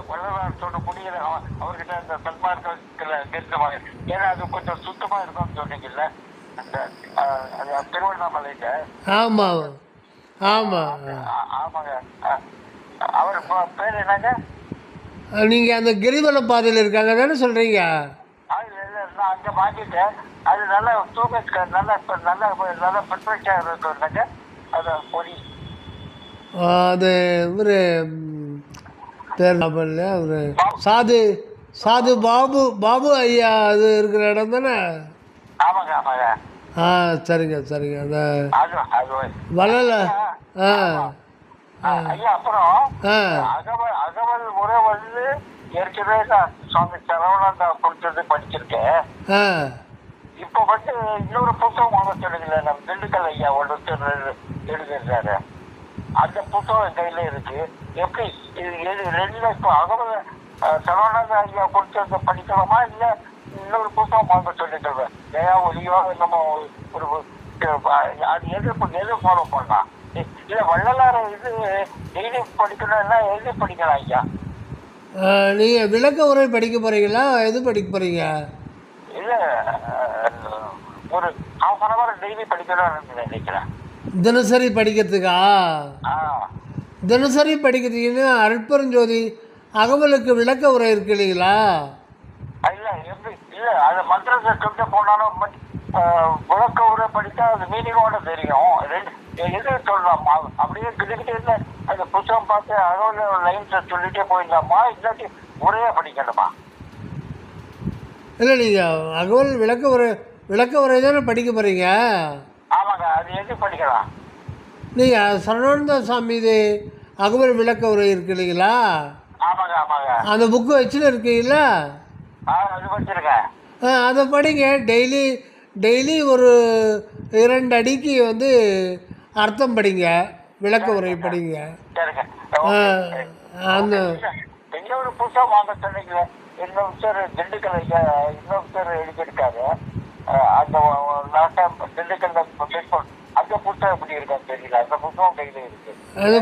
வள்ளலார் சொன்ன முடியல அவர்கிட்ட அந்த சன்மார்க்கத்துல நிறுத்தமாக, ஏன்னா அது கொஞ்சம் சுத்தமா இருக்கும்னு சொன்னீங்கல்ல அந்த திருவண்ணாமலையில. ஆமா ஆமா. ஆமாங்க. அவர் பேர் என்னங்க? நீங்கள் அந்த கிரிவல பாதையில் இருக்காங்க தானே சொல்கிறீங்க? நான் அங்கே வாங்கிட்டேன். அது நல்லா தூங்க நல்லா நல்லா நல்லா பெர்ஃபெக்டாக இருக்குங்க அது பொடி. அது இவர் பேர் அவர் சாது சாது பாபு பாபு ஐயா அது இருக்கிற இடம் தானே? ஆமாங்க ஆமாங்க. சரிங்க சரிங்க. அந்த வளல ஐயா அப்புறம் அகவல் முறை வந்து ஏற்கனவே நான் சுவாமி சரவணா கொடுத்தது படிச்சிருக்கேன். இப்ப வந்து இன்னொரு புத்தகம் வாங்க சொல்லுங்களேன். நம்ம திண்டுக்கல் ஐயா ஒருத்தர் எழுதிருக்காரு, அந்த புத்தகம் என் கையில இருக்கு. எப்படி இது ரெண்டுல இப்போ அகவல் சரவணா ஐயா கொடுத்தத படிக்கலாமா இல்ல இன்னொரு புத்தகம் வாங்க சொல்லிட்டு தயா ஒளியாக நம்ம ஒரு அது எது ஃபாலோ பண்ணலாம்? இல்ல வள்ளலார இது டெய்லி படிக்கணும்னா எது படிக்கலாம் ஐயா? நீங்கள் விளக்க உரை படிக்க போகிறீங்களா, எது படிக்க போகிறீங்க? இல்லை, ஒரு ஹாஃப் அன் அவர் டெய்லி படிக்கணும்னு நினைக்கிறேன். தினசரி படிக்கிறதுக்கா? தினசரி படிக்கிறதுக்குன்னு அருட்பெருஞ்சோதி அகவலுக்கு விளக்க உரை இருக்கு இல்லைங்களா? இல்லை எப்படி இல்லை, அது மந்திரத்தை சொல்லிட்டு போனாலும் விளக்க உரை படித்தா அது மீனிங்கோட தெரியும். எது சொல்லலாமா? அப்படியே கிட்டக்கிட்டே அந்த புத்தகம் பார்த்து அதோட லைன்ஸை சொல்லிட்டே போயிடலாமா இல்லாட்டி உரையா படிக்கணுமா? இல்லை, நீங்கள் அகவல் விளக்க உரை தானே படிக்க போகிறீங்க? ஆமாங்க. அது எது படிக்கலாம்? நீங்கள் சரவண சாமி இது அகவல் விளக்க உரை இருக்கு இல்லைங்களா? ஆமாங்க ஆமாங்க. அந்த புக்கு வச்சுன்னு இருக்கீங்களா? அது வச்சுருக்கேன். அதை படிங்க. டெய்லி ஒரு 2 அடிக்கு வந்து அர்த்தம் படிங்க, விளக்க உரை படிங்க. அந்த இன்னொரு புத்தகம் வாங்க சொன்னீங்களே, இன்னொருத்தர் திண்டுக்கல் ஐயா இன்னொருத்தர் எழுதியிருக்காரு. அந்த திண்டுக்கல் அந்த புத்தகம் எப்படி இருக்கான்னு தெரியல. அந்த புத்தகம் கையில் இருக்கு. அந்த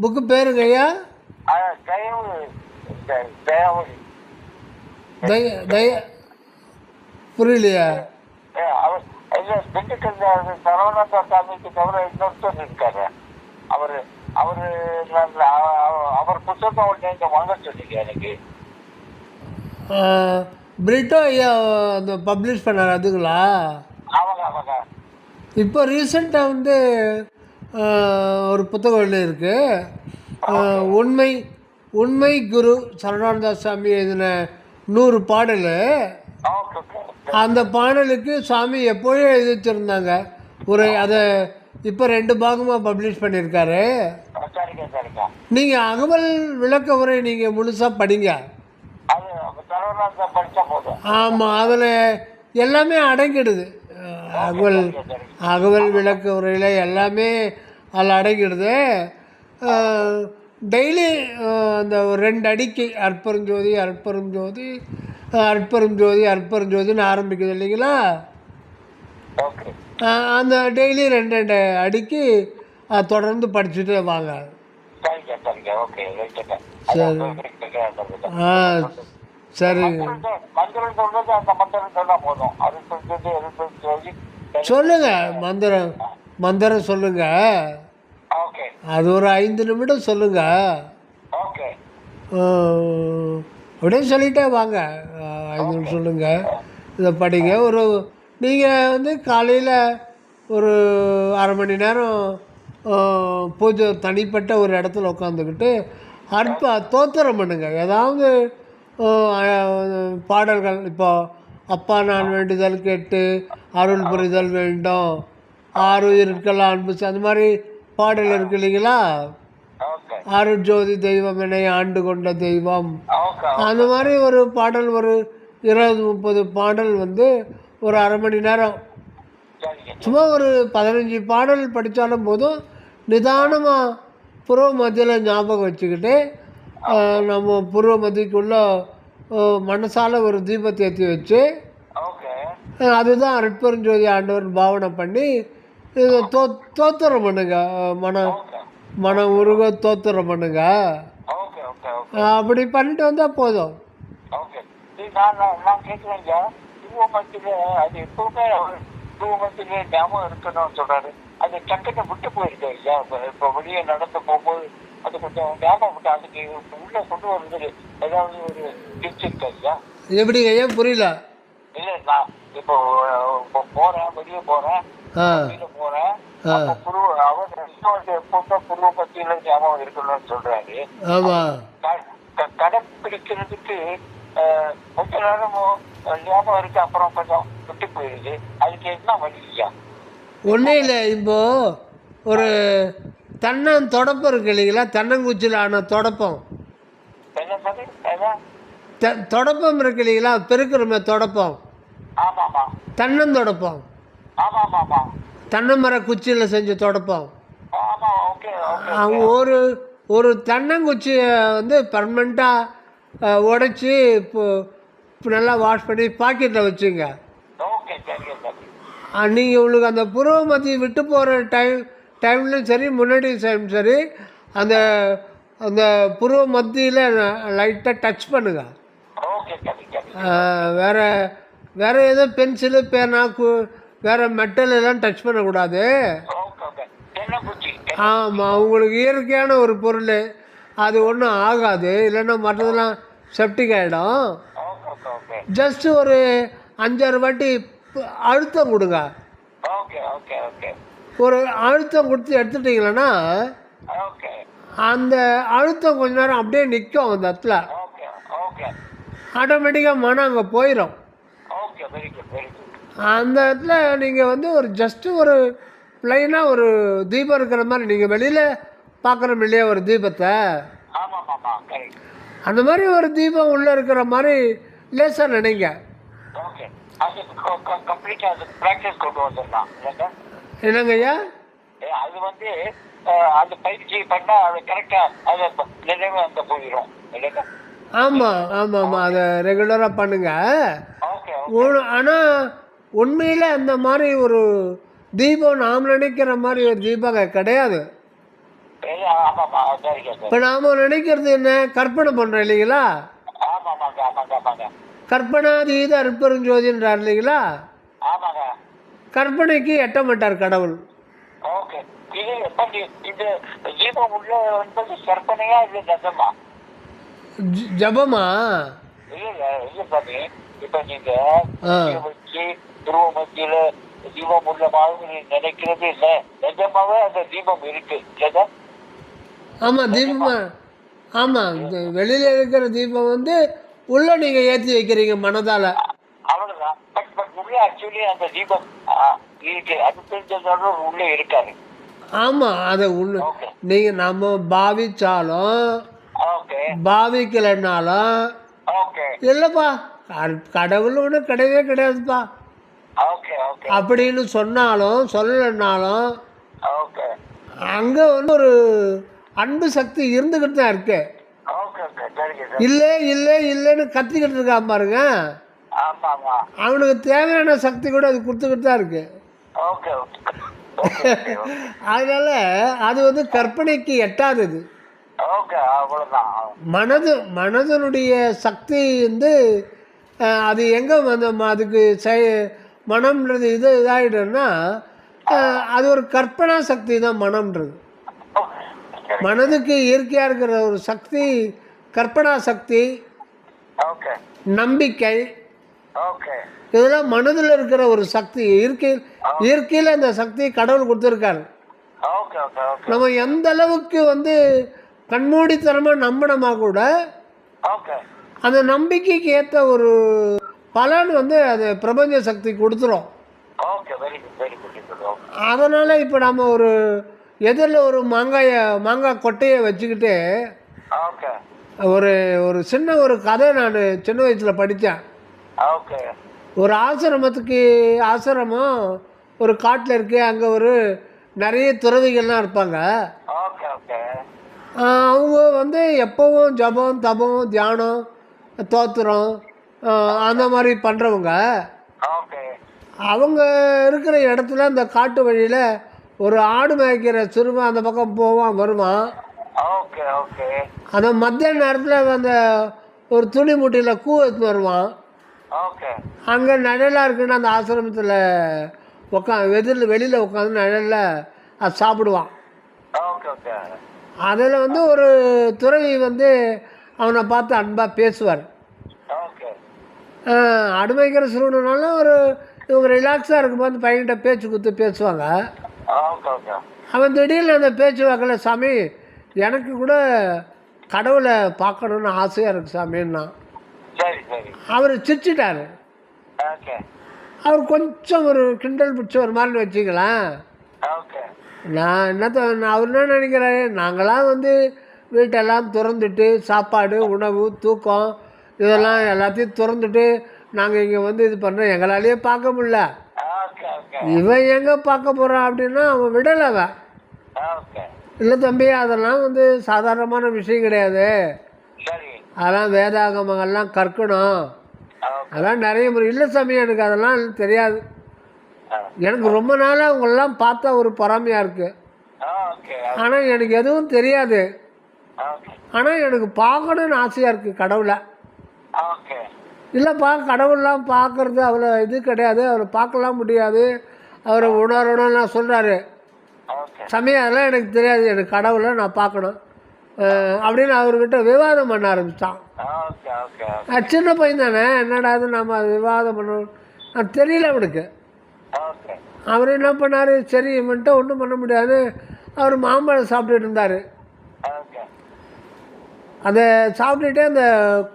புக்கு பேருங்க ஐயா? புரியலையா? திண்டுக்கல் சரவணா சாமிக்கு தவிர இன்னொருத்தர் இருக்காரு. அவர் புத்தகம் நீங்க வாங்க சொன்னீங்க எனக்கு. பிரிட்டோ ஐயா அந்த பப்ளிஷ் பண்ணார் அதுங்களா? ஆமாங்க ஆமாங்க. இப்போ ரீசெண்டாக வந்து ஒரு புத்தகம் எழுதியிருக்கு, உண்மை குரு சரவணானந்த சாமி எழுதின 100 பாடல். அந்த பாடலுக்கு சாமி எப்போயும் எழுதி வச்சுருந்தாங்க ஒரு, அதை இப்போ 2 பாகமாக பப்ளிஷ் பண்ணியிருக்காரு. நீங்கள் அகவல் விளக்க உரை நீங்கள் முழுசாக படிங்க. ஆமாம், அதில் எல்லாமே அடங்கிடுது. அகவல் விளக்க உரையில் எல்லாமே அதில் அடங்கிடுது. டெய்லி அந்த 2 அடிக்கு அற்பெருஞ்சோதி அற்பெருஞ்சோதி அற்பெருஞ்சோதி அற்பெருஞ்சோதின்னு ஆரம்பிக்குது இல்லைங்களா? அந்த டெய்லி 2 அடிக்கு தொடர்ந்து படிச்சுட்டே வாங்க. சரி சரி. சொல்லுங்க, மந்திரம் சொல்லுங்க. அது ஒரு 5 நிமிடம் சொல்லுங்க. அப்படியே சொல்லிட்டே வாங்க. 5 நிமிடம் சொல்லுங்க, இதை படிங்க. நீங்கள் வந்து காலையில் ஒரு அரை மணி நேரம் பூஜை தனிப்பட்ட ஒரு இடத்துல உட்காந்துக்கிட்டு தோத்திரம் பண்ணுங்க. ஏதாவது பாடல்கள், இப்போ அப்பா நான் வேண்டுதல் கேட்டு அருள் புரிதல் வேண்டும், ஆறுயிர்க்கெல்லாம் அன்பு, அந்த மாதிரி பாடல் இருக்கு இல்லைங்களா? அருட்ஜோதி தெய்வம் என்னை ஆண்டு கொண்ட தெய்வம், அந்த மாதிரி ஒரு பாடல், ஒரு 20-30 பாடல் வந்து ஒரு அரை மணி நேரம், சும்மா ஒரு 15 பாடல் படித்தாலும் போதும். நிதானமாக புருவ மத்தியில் ஞாபகம் வச்சுக்கிட்டு நம்ம புருவ மத்திக்குள்ளே மனசால் ஒரு தீபத்தை ஏற்றி வச்சு, அதுதான் அருட்பெருஞ்சோதி ஆண்டவர் பாவனை பண்ணி இது தோத்திரம் பண்ணுங்க. மன உருக தோத்திரம் பண்ணுங்க. ஓகே ஓகே அப்படி பண்ணிட்டு வந்தால் போதும். ஓகே. நான் கேட்குறேங்க, தூவமத்தில அது எப்பவுமே தூவமத்திலே ஞாபகம் இருக்கணும்னு சொல்றாரு. அது டக்குன்னு விட்டு போயிருக்கு ஐயா. இப்போ வெளியே நடந்து போகும்போது அது கொஞ்சம் ஞாபகம் விட்டு அதுக்கு உள்ள கொண்டு வருது ஏதாவது ஒரு டிப்ஸ் இருக்கு ஐயா? எப்படிங்க ஐயா? புரியல. இல்லை, நான் இப்போ போறேன், வெளியே போறேன், ஆ வெளியில போறேன். ஆ அவர் எப்பவுமே புருவ மத்தியில ஞாபகம் இருக்கணும்னு சொல்றாரு. ஆமாம். கடைப்பிடிக்கிறதுக்கு கொஞ்ச நேரமும் ஞாபகம் இருக்கு, அப்புறம் கொஞ்சம் விட்டு போயிடுது. அதுக்கு என்ன வழியா? ஒன்றும் இல்லை. இப்போது ஒரு தொடப்பம் இருக்கு இல்லைங்களா? தென்னங்குச்சியில் ஆன தொடப்பம். என்ன சரி? என்ன? தொடப்பம் இருக்கு இல்லைங்களா? பெருக்கிறோமே தொடப்பம், ஆமாமா தென்னந்தொடப்பம், ஆமாமாமா தென்னை மர குச்சியில் செஞ்ச தொடப்பம். ஆமா. Okay okay. ஒரு ஒரு தென்னங்குச்சியை வந்து பர்மனெண்ட்டாக உடைச்சி இப்போ நல்லா வாஷ் பண்ணி பாக்கெட்டில் வச்சுங்க. ஓகே சரி சரி. நீங்கள் உங்களுக்கு அந்த புருவ மத்தியை விட்டு போகிற டைம்லையும் சரி, முன்னாடி சரி, அந்த அந்த புருவ மத்தியில் லைட்டாக டச் பண்ணுங்க. ஓகே சரி சரி. வேறு ஏதோ பென்சிலு, பேனா, வேறு மெட்டல் எல்லாம் டச் பண்ணக்கூடாது. Okay okay. தென்னங்குச்சி. ஆமாம், உங்களுக்கு இயற்கையான ஒரு பொருள், அது ஒன்றும் ஆகாது. இல்லைன்னா மற்றதெல்லாம் செப்டிக் ஆகிடும். Okay okay okay. ஜஸ்ட்டு ஒரு 5-6 வாட்டி அழுத்தம் கொடுங்க. Okay okay okay. ஒரு அழுத்தம் கொடுத்து எடுத்துட்டிங்களன்னா ஓகே அந்த அழுத்தம் கொஞ்ச நேரம் அப்படியே நிற்கும் அந்த இடத்துல. ஓகே ஓகே ஆட்டோமேட்டிக்காக மனம் அங்கே போயிடும். Okay. Very good very good. அந்த இடத்துல நீங்கள் வந்து ஒரு ஜஸ்ட்டு ஒரு ப்ளைனாக ஒரு தீபம் இருக்கிற மாதிரி, நீங்கள் வெளியில் பார்க்குறோம் இல்லையா ஒரு தீபத்தை, ஆமாமாமா கரெக்ட். அந்த மாதிரி ஒரு தீபம் உள்ளே இருக்கிற மாதிரி லேசாக நினைங்க. ஓகே. அது கம்ப்ளீட்டாக அது ப்ராக்டிஸ் கொண்டு வந்துடலாம் இல்லைங்க? என்னங்க ஐயா? அது வந்து அந்த பயிற்சி பண்ணால் அது கரெக்டாக அது நினைவு அங்கே போயிடும் இல்லைங்க? ஆமாம் ஆமாம் ஆமாம், அதை ரெகுலராக பண்ணுங்கள். ஓகே. ஆனால் உண்மையில் அந்த மாதிரி ஒரு தீபம் நாம் நினைக்கிற மாதிரி ஒரு தீபம் கிடையாது. ஆமாம்மா சரிங்க சார். இப்போ நாம் நினைக்கிறது என்ன? கற்பனை பண்ணுறோம் இல்லைங்களா? ஆமாம்மாங்க ஆமாங்க ஆமாங்க. கற்பனாதீத அருட்பெருஞ்சோதின்றார் இல்லைங்களா? ஆமாங்க. கற்பனைக்கு எட்ட மாட்டார் கடவுள். ஓகே. இது எப்படி இந்த தீபம் உள்ள என்பது கற்பனையா இல்லை நிஜமா? ஜபமா? இல்லை இல்லை சாமி. இப்போ நீங்கள் வச்சு துருவ மத்தியில் தீபம் உள்ள மாதிரி நினைக்கிறது இல்லை, நிஜமாவே அந்த தீபம் இருக்கு இல்லைங்க? ஆமாம், தீபமா. ஆமாம், இந்த வெளியில் இருக்கிற தீபம் வந்து உள்ளே நீங்கள் ஏற்றி வைக்கிறீங்க மனதால். அவ்வளோதான். பட் உள்ளே ஆக்சுவலி அந்த தீபம் இருக்கு, அது தெரிஞ்சதாலும் உள்ளே இருக்காரு. ஆமாம், அதை உள்ள நீங்கள் நம்ம பாவிச்சாலும் ஓகே பாவிக்கலைன்னாலும் ஓகே இல்லைப்பா கடவுள் ஒன்று கிடையவே கிடையாதுப்பா ஓகே ஓகே அப்படின்னு சொன்னாலும் சொல்லலைன்னாலும் ஓகே அங்கே வந்து ஒரு அன்பு சக்தி இருந்துக்கிட்டு தான் இருக்கு. ஓகே ஓகே சரிங்க சார். இல்லை இல்லை இல்லைன்னு கத்திக்கிட்டு இருக்கான் பாருங்க, ஆமாம்மா அவனுக்கு தேவையான சக்தி கூட அது கொடுத்துக்கிட்டு தான் இருக்கு. ஓகே ஓகே ஓகே அதனால அது வந்து கற்பனைக்கு எட்டாதது. ஓகே அவ்வளோதான். மனதனுடைய சக்தி வந்து அது எங்கே வந்து அதுக்கு மனம்ன்றது இதாகிடும்னா அது ஒரு கற்பனா சக்தி தான் மனம்ன்றது. மனதுக்கு இயற்கையாக இருக்கிற ஒரு சக்தி கற்பனா சக்தி, ஓகே நம்பிக்கை, ஓகே இதெல்லாம் மனதில் இருக்கிற ஒரு சக்தி. இயற்கையில் அந்த சக்தியை கடவுள் கொடுத்துருக்காரு. ஓகே ஓகே ஓகே நம்ம எந்த அளவுக்கு வந்து கண்மூடித்தனமாக நம்பினமா கூட ஓகே அந்த நம்பிக்கைக்கு ஏற்ற ஒரு பலன் வந்து அது பிரபஞ்ச சக்தி கொடுத்துரும். Okay very good very good. அதனால் இப்போ நம்ம ஒரு எதிரில் ஒரு மாங்காய் கொட்டையை வச்சுக்கிட்டு ஓகே ஒரு சின்ன ஒரு கதை நான் சின்ன வயசில் படித்தேன். ஓகே ஒரு ஆசிரமம் ஒரு காட்டில் இருக்குது. அங்கே ஒரு நிறைய துறவிகள்லாம் இருப்பாங்க. ஓகே ஓகே அவங்க வந்து எப்போவும் ஜபம், தபம், தியானம், தோத்திரம் அந்த மாதிரி பண்ணுறவங்க. ஓகே அவங்க இருக்கிற இடத்துல அந்த காட்டு வழியில் ஒரு ஆடு மேய்க்கிற சிறுவன் அந்த பக்கம் போவான் வருவான். ஓகே ஓகே அந்த மத்தியான நேரத்தில் அந்த ஒரு துணி மூட்டையில் கூ எடுத்து வருவான். ஓகே. அங்கே நிழலாக இருக்குன்னு அந்த ஆசிரமத்தில் வெளியில் உட்காந்து நிழலில் அது சாப்பிடுவான். Okay okay. அதில் வந்து ஒரு துறவி வந்து அவனை பார்த்து அன்பாக பேசுவார். ஓகே. அடிமைக்கிற சிறுவனால இவங்க ரிலாக்ஸாக இருக்கும்போது பையன்கிட்ட பேச்சு கொடுத்து பேசுவாங்க. Okay okay. அவன் திடீர்னு அந்த பேச்சு வாக்கில், சாமி எனக்கு கூட கடவுளை பார்க்கணுன்னு ஆசையாக இருக்குது சாமின்னா. சரி சரி. அவர் சிரிச்சிட்டார். ஓகே. அவர் கொஞ்சம் ஒரு கிண்டல் பிடிச்ச ஒரு மாதிரி வச்சுக்கலாம். ஓகே. நான் அவர் என்ன நினைக்கிறாரு, நாங்களாம் வந்து வீட்டெல்லாம் திறந்துட்டு சாப்பாடு உணவு தூக்கம் இதெல்லாம் எல்லாத்தையும் திறந்துட்டு நாங்கள் இங்கே வந்து இது பண்ணுறோம், எங்களாலேயே பார்க்க முடியல, இவன் எங்கே பார்க்க போகிறான் அப்படின்னா அவன் விடலை. அவன் இல்லை தம்பி, அதெல்லாம் வந்து சாதாரணமான விஷயம் கிடையாது, அதெல்லாம் வேதாகமங்கள்லாம் கற்கணும், அதெல்லாம் நிறைய முறை. இல்லை சாமி எனக்கு அதெல்லாம் தெரியாது, எனக்கு ரொம்ப நாளாக அவங்களெல்லாம் பார்த்தா ஒரு பொறாமையாக இருக்குது, ஆனால் எனக்கு எதுவும் தெரியாது, ஆனால் எனக்கு பார்க்கணுன்னு ஆசையாக இருக்குது கடவுளை. இல்லைப்பா, கடவுள்லாம் பார்க்குறது அவ்வளோ இது கிடையாது, அவரை பார்க்கலாம் முடியாது, அவரை உணரணும்னு நான் சொல்கிறாரு. சமயம் அதெல்லாம் எனக்கு தெரியாது, எனக்கு கடவுளை நான் பார்க்கணும் அப்படின்னு அவர்கிட்ட விவாதம் பண்ண ஆரம்பித்தான். சின்ன பையன் தானே, என்னடா அது நம்ம விவாதம் பண்ணணும், அது தெரியல அவனுக்கு. அவர் என்ன பண்ணார், சரி இவன்ட்டு ஒன்றும் பண்ண முடியாது, அவர் மாம்பழம் சாப்பிட்டுட்டு இருந்தார். அதை சாப்பிட்டுட்டு அந்த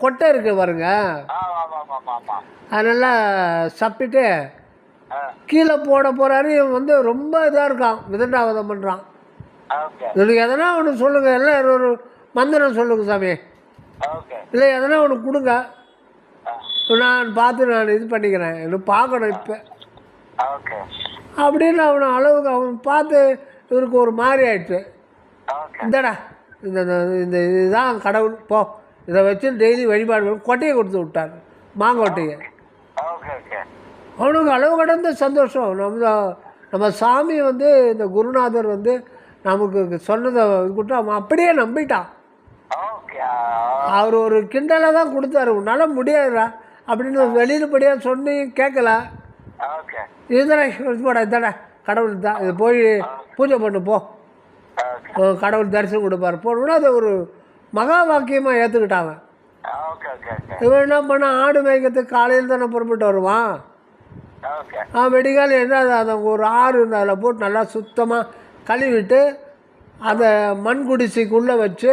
கொட்டை இருக்கு பாருங்க, அதெல்லாம் சாப்பிட்டுட்டு கீழே போட போகிறாரு. இவன் வந்து ரொம்ப இதாக இருக்கான், விதண்டாவதம் பண்ணுறான். இவனுக்கு எதனா ஒன்று சொல்லுங்கள், எல்லாம் ஒரு மந்திரம் சொல்லுங்க சாமி, இல்லை எதனா ஒன்று கொடுங்க, நான் பார்த்து நான் இது பண்ணிக்கிறேன், எனக்கு பார்க்கணும் இப்போ அப்படின்னு அவனை அளவுக்கு அவன் பார்த்து இவருக்கு ஒரு மாதிரி ஆயிடுச்சு. இந்தடா இந்த இந்த இதுதான் கடவுள், போ இதை வச்சு டெய்லி வழிபாடு கொட்டையை கொடுத்து விட்டார், மாங்கொட்டையை. அவனுக்கு அளவு கடந்த சந்தோஷம். நம்ம சாமி வந்து இந்த குருநாதர் வந்து நமக்கு சொன்னதை கொடுத்து அவன் அப்படியே நம்பிட்டான். அவர் ஒரு கிண்டலை தான் கொடுத்தாரு, உன்னால் முடியாதுடா அப்படின்னு வெளியிலப்படியாக சொன்னி கேட்கல. இதுதானே போடா, இதுதானே கடவுள் தான், இதை போய் பூஜை பண்ணு போ, கடவுள் தரிசனம் கொடுப்பார் போனோன்னா அதை ஒரு மகா வாக்கியமாக ஏற்றுக்கிட்டாங்க. இவன் என்ன பண்ண, ஆடு மேய்க்கிறதுக்கு காலையில் தானே புறப்பட்டு வருவான். வெடிகால என்ன அதை ஒரு ஆறு இருந்தால் அதில் போட்டு நல்லா சுத்தமாக கழுவிட்டு அதை மண் குடிசைக்குள்ளே வச்சு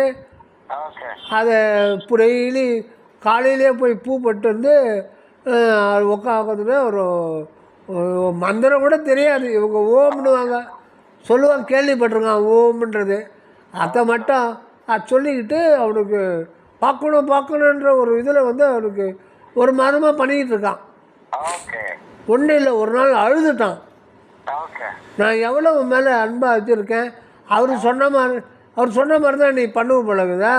அதை டெய்லி காலையிலே போய் பூ பட்டு வந்து உட்காந்துட்டு ஒரு மந்திரம் கூட தெரியாது, இவங்க ஓம்னுவாங்க சொல்லுவாங்க, கேள்விப்பட்டிருக்கான் ஓம்ன்றது. அதை மட்டும் அது சொல்லிக்கிட்டு அவனுக்கு பார்க்கணுன்ற ஒரு இதில் வந்து அவனுக்கு ஒரு மாதமாக பண்ணிக்கிட்டு இருக்கான். ஒன்றும் இல்லை, ஒரு நாள் அழுதுட்டான். நான் எவ்வளோ மேலே அன்பாக வச்சுருக்கேன், அவர் சொன்ன மாதிரி தான் நீ பண்ணுவ பழகுதா,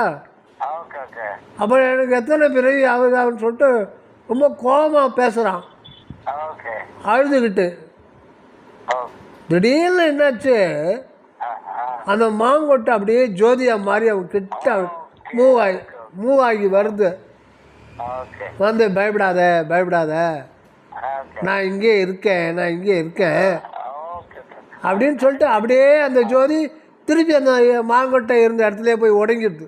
அப்போ எனக்கு எத்தனை பிறவி ஆகுது அவன்னு சொல்லிட்டு ரொம்ப கோபமாக பேசுகிறான் அழுதுகிட்டு. திடீர்னு என்னாச்சு, அந்த மாங்கொட்டை அப்படியே ஜோதியாக மாறி அவன் கிட்ட மூவ் ஆகி வருது. வந்து பயப்படாத நான் இங்கே இருக்கேன் அப்படின்னு சொல்லிட்டு அப்படியே அந்த ஜோதி திருப்பி அந்த மாங்கொட்டை இருந்த இடத்துல போய் உடங்கிடுது.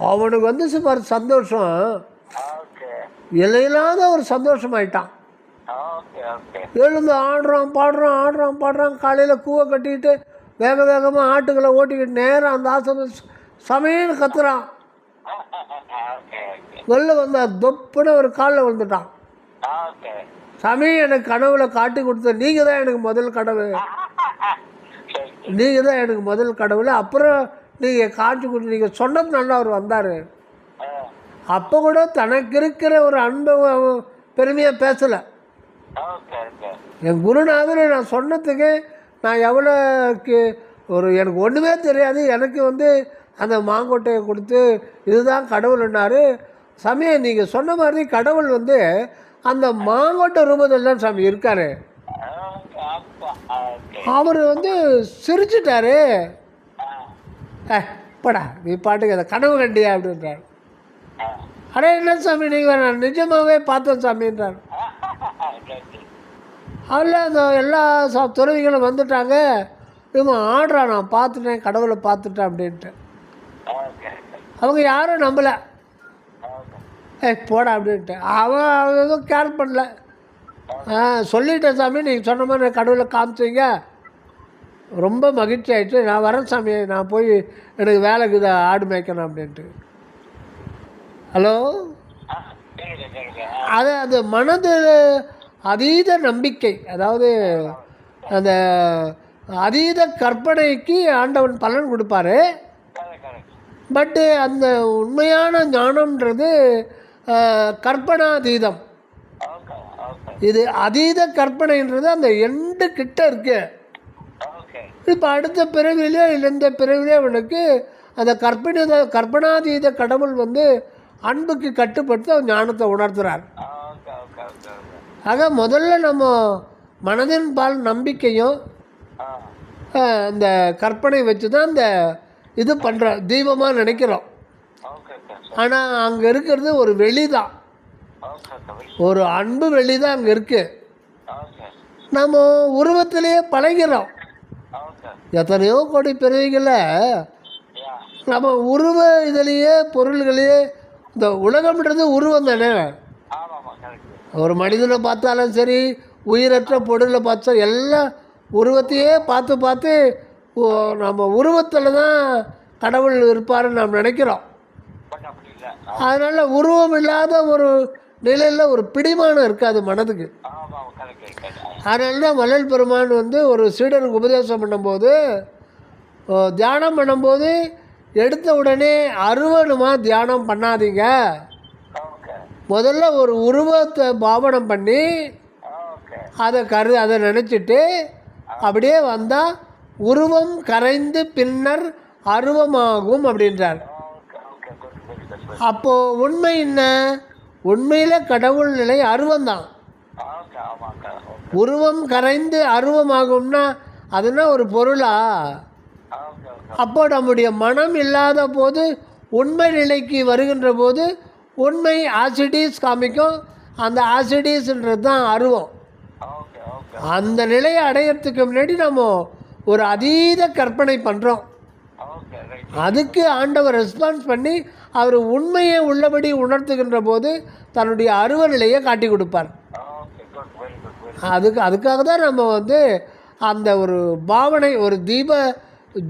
அவனுக்கு வந்து சுமார் சந்தோஷம் இல்லாத ஒரு சந்தோஷமாயிட்டான். எழுந்து ஆடுறான் பாடுறான். காலையில் கூவை கட்டிக்கிட்டு வேகமாக ஆட்டுக்களை ஓட்டிக்கிட்டு நேரம் அந்த ஆசிரமம் சமையல் கத்துறான். வெளில வந்தா தொப்புன்னு ஒரு காலில் விழுந்துட்டான். சாமி, எனக்கு கனவுல காட்டி கொடுத்த நீங்கள் தான் எனக்கு முதல் கடவுள், அப்புறம் நீங்கள் காட்டி கொடுத்து நீங்கள் சொன்னது நல்லா அவர் வந்தார். அப்போ கூட தனக்கு இருக்கிற ஒரு அன்பை பெருமையாக பேசலை. என் குருநாதர் நான் சொன்னதுக்கு நான் எவ்வளோக்கு எனக்கு ஒன்றுமே தெரியாது, எனக்கு வந்து அந்த மாங்கொட்டையை கொடுத்து இதுதான் கடவுள்னாரு. சமயம் நீங்கள் சொன்ன மாதிரி கடவுள் வந்து அந்த மாங்கொட்டை ரூபத்தில் தான் சாமி இருக்கார். அவர் வந்து சிரிச்சிட்டாரு. போடா நீ பாட்டுக்கு அதை கனவு கண்டியா அப்படின்றார். ஆ. அடே என்ன சாமி நீங்கள் நான் நிஜமாகவே பார்த்தேன் சாமின்றார். அதில் அந்த எல்லா துறவிகளும் வந்துட்டாங்க. இவன் ஆடுறா நான் பார்த்துட்டேன் கடவுளை பார்த்துட்டேன் அப்படின்ட்டு. ஓகே. அவங்க யாரும் நம்பலை. ஓகே. போடா அப்படின்ட்டு அவன் எதுவும் கேர் பண்ணல. சொல்லிட்டேன் சாமி நீங்கள் சொன்ன மாதிரி கடவுளை காமிச்சிங்க, ரொம்ப மகிழ்ச்சி ஆகிடுச்சு, நான் வரேன் சாமி, நான் போய் எனக்கு வேலைக்கு இதை ஆடு மேய்க்கணும் அப்படின்ட்டு. ஹலோ, ஆ, கேக்குது, கேக்குது. அது அது மனது அதீத நம்பிக்கை, அதாவது அந்த அதீத கற்பனைக்கு ஆண்டவன் பலன் கொடுப்பாரு. Correct, correct. பட்டு அந்த உண்மையான ஞானம்ன்றது கற்பனாதீதம். ஓகே, ஓகே, இது அதீத கற்பனைன்றது அந்த எண்டு கிட்ட இருக்கு. ஓகே. இப்போ அடுத்த பிறவிலே இல்லை இந்த பிறவிலே அவனுக்கு அந்த கற்பனாதீத கடவுள் வந்து அன்புக்கு கட்டுப்பட்டு அவன் ஞானத்தை உணர்த்துறார். Okay, okay, okay, okay. ஆக முதல்ல நம்ம மனதின் பால் நம்பிக்கையும் ஆ, அந்த கற்பனை வச்சு தான் இந்த இது பண்ணுறோம், தீபமாக நினைக்கிறோம். ஓகே, ஓகே, ஆனால் அங்கே இருக்கிறது ஒரு வெளி தான், ஓகே, ஓகே, ஒரு அன்பு வெளி தான் அங்கே இருக்குது. ஓகே, நம்ம உருவத்திலேயே பழகிறோம். ஓகே. எத்தனையோ கோடி பிறவிகளை யா, நம்ம உருவ இதிலேயே பொருள்களையே, இந்த உலகம்ன்றது உருவம் தானே. ஆமாம்மா, கரெக்ட். ஒரு மனிதனை பார்த்தாலும் சரி, உயிரற்ற பொருளை பார்த்தா எல்லாம் உருவத்தையே பார்த்து பார்த்து நம்ம உருவத்தில் தான் கடவுள் இருப்பாருன்னு நாம் நினைக்கிறோம். பட் அப்படி இல்லை. அதனால் உருவம் இல்லாத ஒரு நிலையில் ஒரு பிடிமானம் இருக்காது மனதுக்கு. ஆமாம், கரெக்ட், கரெக்ட். அதனால தான் வள்ளல் பெருமான் வந்து ஒரு சீடருக்கு உபதேசம் பண்ணும்போது, தியானம் பண்ணும்போது எடுத்த உடனே அருவனுமாக தியானம் பண்ணாதீங்க, ஓகே, முதல்ல ஒரு உருவத்தை பாவனம் பண்ணி ஓகே, அதை நினச்சிட்டு அப்படியே வந்தால் உருவம் கரைந்து பின்னர் அருவமாகும் அப்படின்றார். Okay, okay, good, good, good, good. அப்போது உண்மை என்ன? உண்மையில் கடவுள் நிலை அருவம்தான். ஓகே, ஆமாக்கா, ஓகே, உருவம் கரைந்து அருவமாகும்னா அதுனா ஒரு பொருளா? ஓகே, ஓகே, அப்போ நம்முடைய மனம் இல்லாத போது உண்மை நிலைக்கு வருகின்ற போது உண்மை ஆசிடீஸ் காமிக்கும். அந்த ஆசிடீஸ்ன்றது தான் அருவம். ஓகே, ஓகே, அந்த நிலையை அடையிறதுக்கு முன்னாடி நம்ம ஒரு அதீத கற்பனை பண்ணுறோம். Okay, right. அதுக்கு ஆண்டவர் ரெஸ்பான்ஸ் பண்ணி அவர் உண்மையை உள்ளபடி உணர்த்துகின்ற போது தன்னுடைய அருவ நிலையை காட்டி கொடுப்பார். Okay, good, very good, very அதுக்காக தான் நம்ம வந்து அந்த ஒரு பாவனை, ஒரு தீப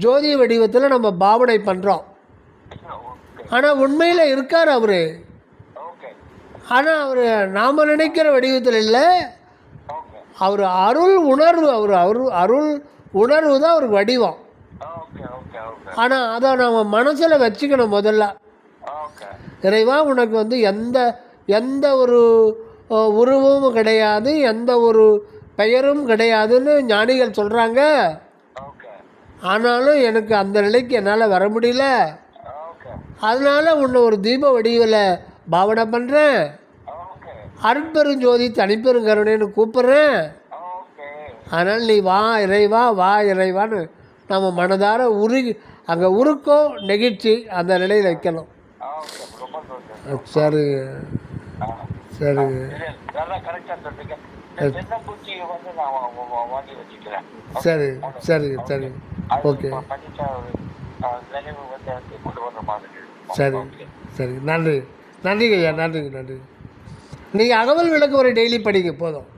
ஜோதி வடிவத்தில் நம்ம பாவனை பண்ணுறோம். ஓகே, ஆனால் உண்மையில் இருக்கார் அவர். ஓகே, ஆனால் அவர் நாம் நினைக்கிற வடிவத்தில் இல்லை, ஓகே, அவர் அருள் உணர்வு, அருள் உணர்வு தான் அவருக்கு வடிவம். ஓகே, ஓகே, ஓகே, ஆனால் அதை நம்ம மனசில் வச்சுக்கணும் முதல்ல. ஓகே, இறைவா உனக்கு வந்து எந்த ஒரு உருவமும் கிடையாது, எந்த ஒரு பெயரும் கிடையாதுன்னு ஞானிகள் சொல்கிறாங்க. ஓகே, ஆனாலும் எனக்கு அந்த நிலைக்கு என்னால் வர முடியல, ஓகே, அதனால் உன்னை ஒரு தீப வடிவில் பாவனை பண்ணுறேன், ஓகே, அருட்பெருஞ்சோதி தனிப்பெருங்கருணைன்னு கூப்பிட்றேன். ஓகே, அதனால் நீ வா இறைவா, வா இறைவான்னு நம்ம மனதார அங்கே உருக்கோ நெகிழ்ச்சி அந்த நிலையில் வைக்கணும். ஓகே, ரொம்ப சந்தோஷம். சரி ஆ, சரி இல்ல, நல்லா கரெக்டாக சொல்றீங்க. இந்த சின்ன பூச்சி வந்து நான் வாங்கி வச்சுக்கிறேன். சரி சரி சரி அது ஓகே படித்த ஒரு நினைவு வந்து எனக்கு கொண்டு வர மாதிரி இருக்கும். சரி ஓகே. சரி நன்றிங்க ஐயா, நன்றி. நீங்கள் அகவல் விளக்கு ஒரு டெய்லி படிங்க போதும்.